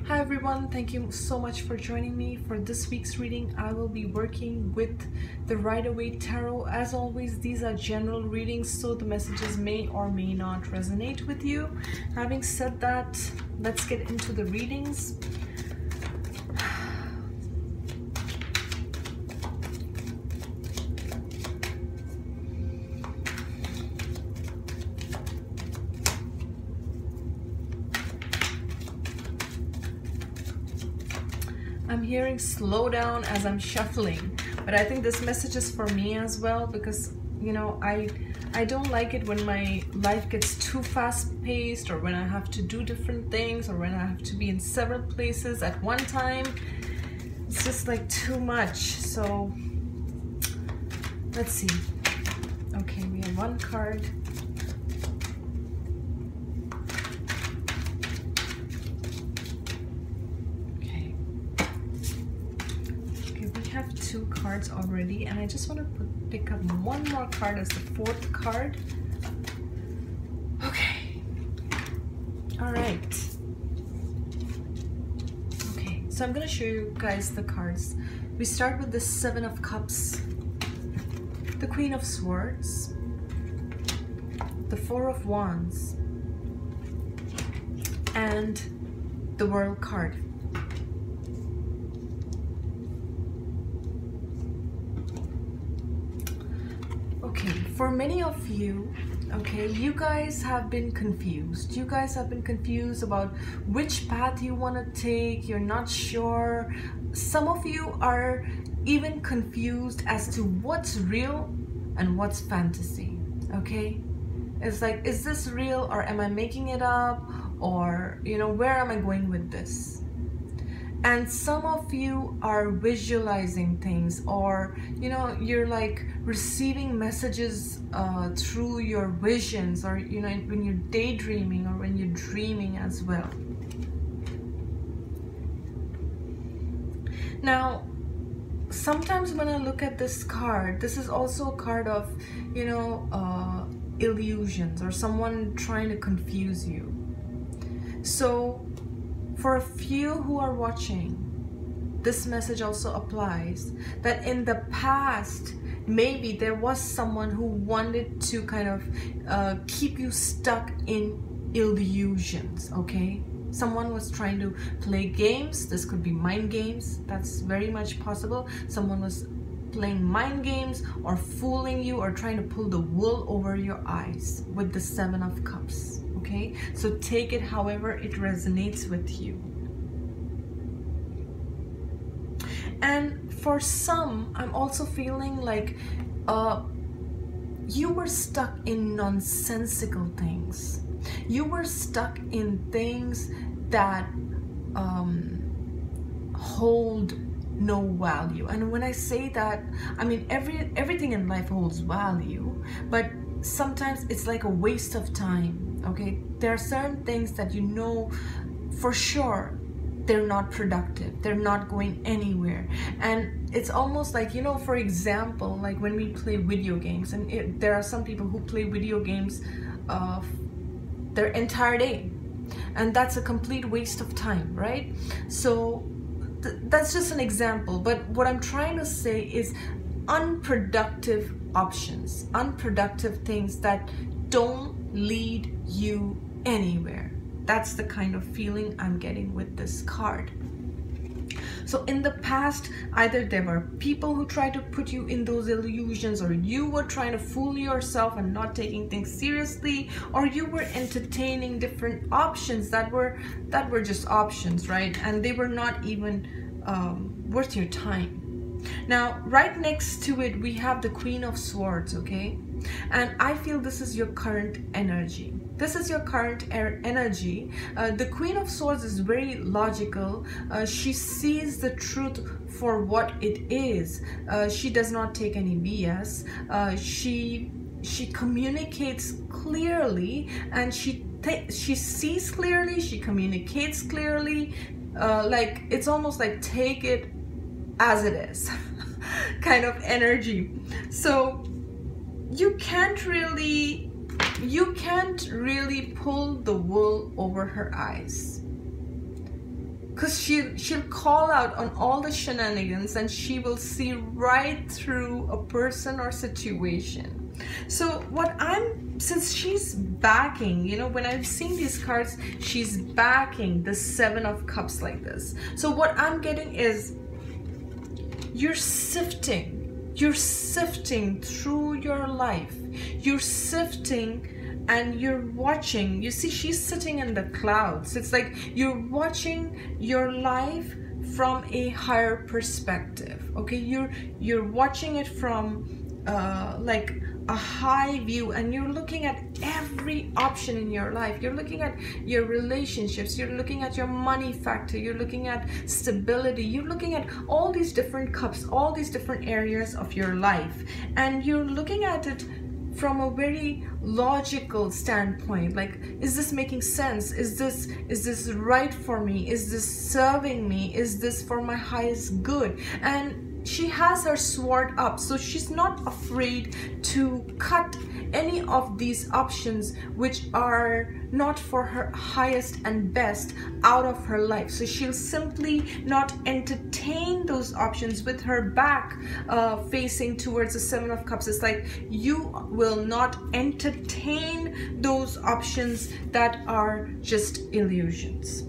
Hi everyone, thank you so much for joining me. For this week's reading, I will be working with the Rider-Waite Tarot. As always, these are general readings, so the messages may or may not resonate with you. Having said that, let's get into the readings. I'm hearing slow down as I'm shuffling, but I think this message is for me as well, because you know I don't like it when my life gets too fast-paced, or when I have to do different things, or when I have to be in several places at one time. It's just like too much. So let's see. Okay, we have one card. Have two cards already, and I just want to pick up one more card as the fourth card. Okay, all right. Okay, so I'm gonna show you guys the cards. We start with the Seven of Cups, the Queen of Swords, the Four of Wands, and the World card. Okay, for many of you, okay, you guys have been confused. You guys have been confused about which path you want to take. You're not sure. Some of you are even confused as to what's real and what's fantasy, okay? It's like, is this real, or am I making it up? Or, you know, where am I going with this? And some of you are visualizing things, or you know, you're like receiving messages through your visions, or you know, when you're daydreaming, or when you're dreaming as well. Now, sometimes when I look at this card, this is also a card of, you know, illusions, or someone trying to confuse you. So for a few who are watching, this message also applies that in the past, maybe there was someone who wanted to kind of keep you stuck in illusions, okay? Someone was trying to play games. This could be mind games. That's very much possible. Someone was playing mind games, or fooling you, or trying to pull the wool over your eyes with the Seven of Cups. Okay, so take it however it resonates with you. And for some, I'm also feeling like you were stuck in nonsensical things. You were stuck in things that hold no value. And when I say that, I mean everything in life holds value, but sometimes it's like a waste of time. Okay, there are certain things that you know for sure they're not productive, they're not going anywhere. And it's almost like, you know, for example, like when we play video games, and there are some people who play video games their entire day, and that's a complete waste of time, right? So that's just an example, but what I'm trying to say is unproductive options, unproductive things that don't lead you anywhere. That's the kind of feeling I'm getting with this card. So in the past, either there were people who tried to put you in those illusions, or you were trying to fool yourself and not taking things seriously, or you were entertaining different options that were just options, right? And they were not even worth your time. Now, right next to it, we have the Queen of Swords, okay? And I feel this is your current energy. This is your current energy. The Queen of Swords is very logical. She sees the truth for what it is. She does not take any BS. She communicates clearly, and she sees clearly. She communicates clearly. Like, it's almost like take it as it is kind of energy. So you can't really pull the wool over her eyes. because she'll call out on all the shenanigans, and she will see right through a person or situation. So since she's backing, you know, when I've seen these cards, she's backing the Seven of Cups like this. So what I'm getting is you're sifting through your life. You're sifting and you're watching. You see, she's sitting in the clouds. It's like you're watching your life from a higher perspective. Okay, you're watching it from like a high view, and you're looking at every option in your life. You're looking at your relationships, you're looking at your money factor, you're looking at stability, you're looking at all these different cups, all these different areas of your life, and you're looking at it from a very logical standpoint. Like, is this making sense? Is this right for me? Is this serving me? Is this for my highest good? And she has her sword up, so she's not afraid to cut any of these options which are not for her highest and best out of her life. So she'll simply not entertain those options with her back facing towards the Seven of Cups. It's like you will not entertain those options that are just illusions.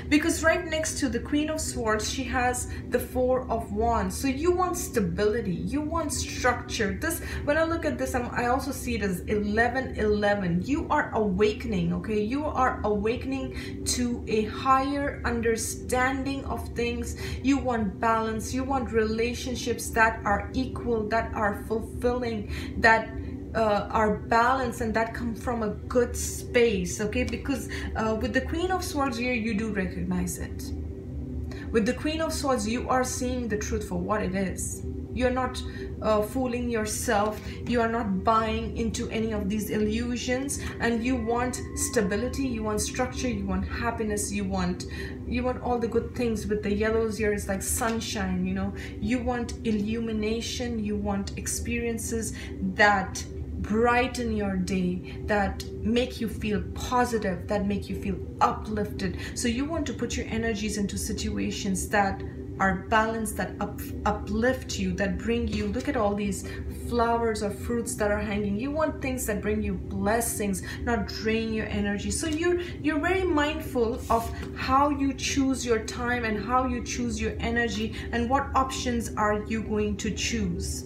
Because right next to the Queen of Swords, she has the Four of Wands. So you want stability, you want structure. This, when I look at this, I also see it as 11-11. You are awakening, okay? You are awakening to a higher understanding of things. You want balance, you want relationships that are equal, that are fulfilling, that are balanced, and that come from a good space, okay? Because with the Queen of Swords here, you do recognize it. With the Queen of Swords, you are seeing the truth for what it is. You're not fooling yourself. You are not buying into any of these illusions, and you want stability, you want structure, you want happiness, you want all the good things. With the yellows here, it's like sunshine, you know. You want illumination, you want experiences that brighten your day, that make you feel positive, that make you feel uplifted. So you want to put your energies into situations that are balanced, that uplift you, that bring you, look at all these flowers or fruits that are hanging. You want things that bring you blessings, not drain your energy. So you're very mindful of how you choose your time and how you choose your energy, and what options are you going to choose.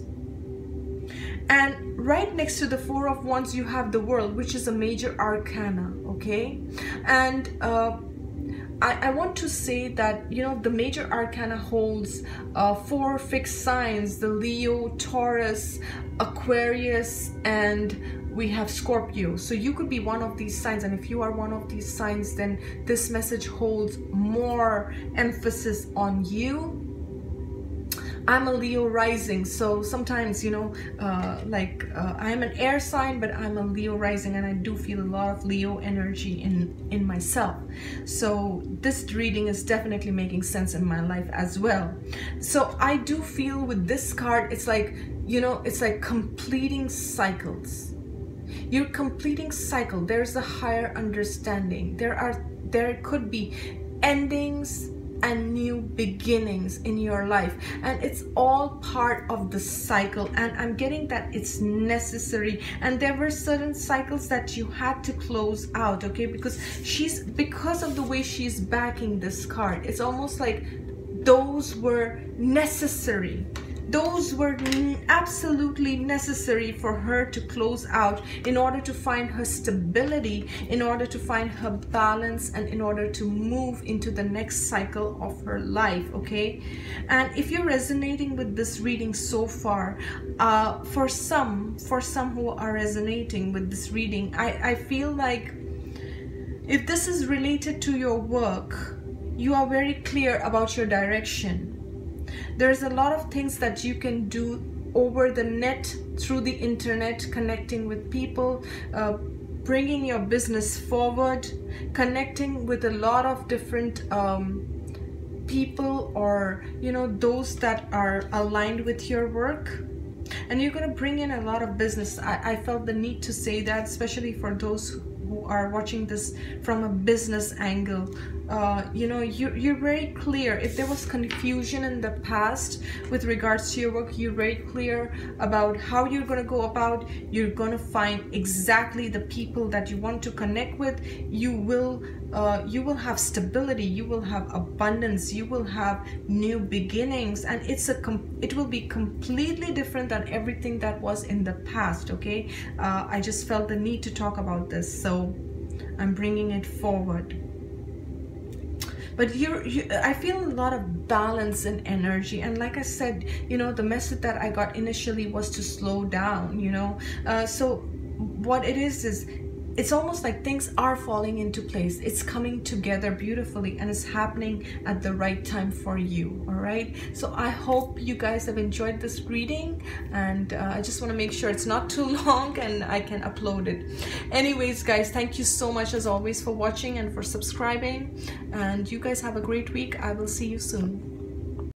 And right next to the Four of Wands, you have the World, which is a major arcana, okay? And I want to say that, you know, the major arcana holds 4 fixed signs: the Leo, Taurus, Aquarius, and we have Scorpio. So you could be one of these signs, and if you are one of these signs, then this message holds more emphasis on you. I'm a Leo rising, so sometimes, you know, I'm an air sign, but I'm a Leo rising, and I do feel a lot of Leo energy in myself. So this reading is definitely making sense in my life as well. So I do feel with this card, it's like, you know, it's like completing cycles. You're completing cycle. There's a higher understanding. There could be endings and new beginnings in your life, and it's all part of the cycle. And I'm getting that it's necessary, and there were certain cycles that you had to close out, okay? Because of the way she's backing this card, it's almost like those were necessary. Those were absolutely necessary for her to close out in order to find her stability, in order to find her balance, and in order to move into the next cycle of her life, okay? And if you're resonating with this reading so far, for some who are resonating with this reading, I feel like if this is related to your work, you are very clear about your direction. There's a lot of things that you can do over the net, through the internet, connecting with people, bringing your business forward, connecting with a lot of different people, or, you know, those that are aligned with your work. And you're going to bring in a lot of business. I felt the need to say that, especially for those who are watching this from a business angle. you know, you're very clear. If there was confusion in the past with regards to your work, you're very clear about how you're going to go about. You're going to find exactly the people that you want to connect with. You will have stability, you will have abundance, you will have new beginnings, and it will be completely different than everything that was in the past. Okay, I just felt the need to talk about this, so I'm bringing it forward. But I feel a lot of balance and energy, and like I said, you know, the message that I got initially was to slow down, you know. So what it is it's almost like things are falling into place. It's coming together beautifully, and it's happening at the right time for you. All right, so I hope you guys have enjoyed this reading, and I just want to make sure it's not too long and I can upload it. Anyways, guys, thank you so much as always for watching and for subscribing, and you guys have a great week. I will see you soon.